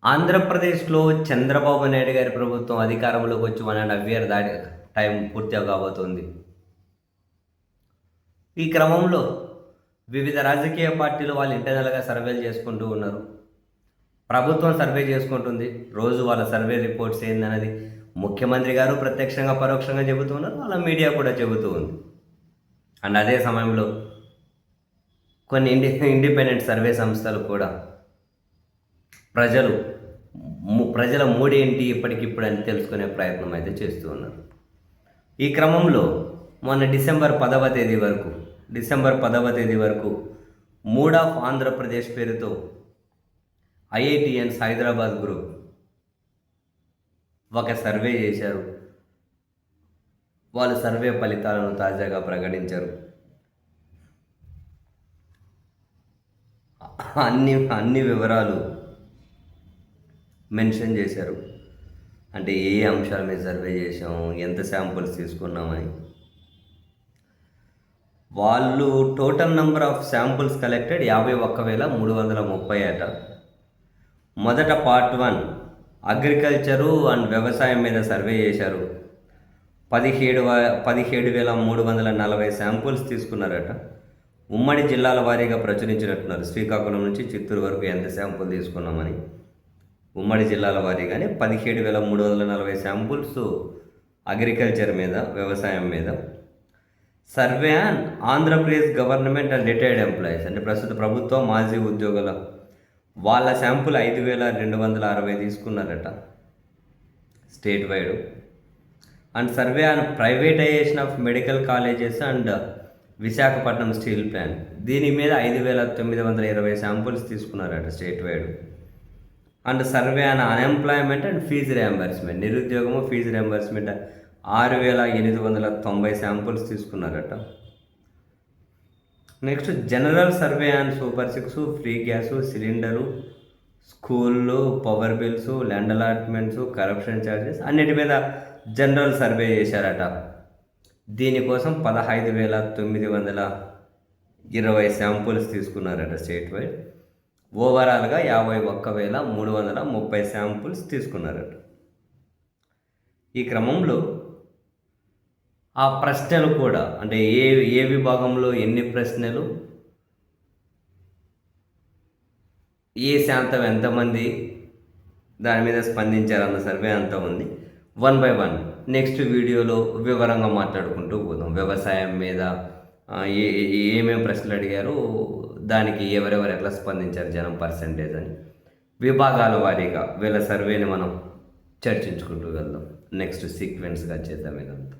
ఆంధ్రప్రదేశ్లో చంద్రబాబు నాయుడు గారి ప్రభుత్వం అధికారంలోకి వచ్చి 1.5 ఇయర్ టైం పూర్తిగా కాబోతోంది. ఈ క్రమంలో వివిధ రాజకీయ పార్టీలు వాళ్ళు ఇంటర్నల్‌గా సర్వేలు చేసుకుంటూ ఉన్నారు. ప్రభుత్వం సర్వే చేసుకుంటుంది. రోజు వాళ్ళ సర్వే రిపోర్ట్స్ ఏందనేది ముఖ్యమంత్రి గారు ప్రత్యక్షంగా, పరోక్షంగా చెబుతూ ఉన్నారు. వాళ్ళ మీడియా కూడా చెబుతూ ఉంది. అండ్ అదే సమయంలో కొన్ని ఇండిపెండెంట్ సర్వే సంస్థలు కూడా ప్రజల మూడేంటి ఇప్పటికిప్పుడు అని తెలుసుకునే ప్రయత్నం అయితే చేస్తూ ఉన్నారు. ఈ క్రమంలో మొన్న డిసెంబర్ 10వ తేదీ వరకు మూడ్ ఆఫ్ ఆంధ్రప్రదేశ్ పేరుతో ఐఐటిఎన్స్ హైదరాబాద్ గ్రూప్ ఒక సర్వే చేశారు. వాళ్ళు సర్వే ఫలితాలను తాజాగా ప్రకటించారు. అన్ని వివరాలు మెన్షన్ చేశారు. అంటే ఏ అంశాల మీద సర్వే చేసాము, ఎంత శాంపుల్స్ తీసుకున్నామని. వాళ్ళు total number of samples collected 51,330 అట. మొదట పార్ట్ 1 అగ్రికల్చరు అండ్ వ్యవసాయం మీద సర్వే చేశారు. 17,340 శాంపుల్స్ తీసుకున్నారట. ఉమ్మడి జిల్లాల వారీగా ప్రచురించినట్టున్నారు. శ్రీకాకుళం నుంచి చిత్తూరు వరకు ఎంత శాంపుల్ తీసుకున్నామని ఉమ్మడి జిల్లాల వారీగానే 17,340 శాంపుల్స్ అగ్రికల్చర్ మీద, వ్యవసాయం మీద. Survey and Andhra Pradesh government and retired employees, అంటే ప్రస్తుత ప్రభుత్వం, మాజీ ఉద్యోగుల వాళ్ళ శాంపుల్ 5,260 తీసుకున్నారట state wide. And survey and privatisation of medical colleges and Visakhapatnam steel plant, దీని మీద 5,920 శాంపుల్స్ తీసుకున్నారట state wide. And survey on unemployment and fee reimbursement, నిరుద్యోగము ఫీజు రియంబర్స్మెంట్ 6,890 శాంపుల్స్ తీసుకున్నారట. Next general survey on super 6, free gas, cylinder, స్కూళ్ళు, power bills, land allotments, corruption charges అన్నిటి మీద general survey చేశారట. దీనికోసం 15,920 శాంపుల్స్ తీసుకున్నారట స్టేట్ వైడ్. ఓవరాల్గా 51,330 samples తీసుకున్నారట. ఈ క్రమంలో ఆ ప్రశ్నలు కూడా, అంటే ఏ విభాగంలో ఎన్ని ప్రశ్నలు, ఏ శాతం ఎంతమంది దాని మీద స్పందించారన్న సర్వే అంతా ఉంది. 1 by 1 నెక్స్ట్ వీడియోలో వివరంగా మాట్లాడుకుంటూ పోదాం. వ్యవసాయం మీద ఏమేమి ప్రశ్నలు అడిగారు, దానికి ఎవరెవరు ఎట్లా స్పందించారు జనం పర్సంటేజ్ అని విభాగాల వారీగా వీళ్ళ సర్వేని మనం చర్చించుకుంటూ వెళ్దాం. నెక్స్ట్ సీక్వెన్స్గా చేద్దాం ఇదంతా.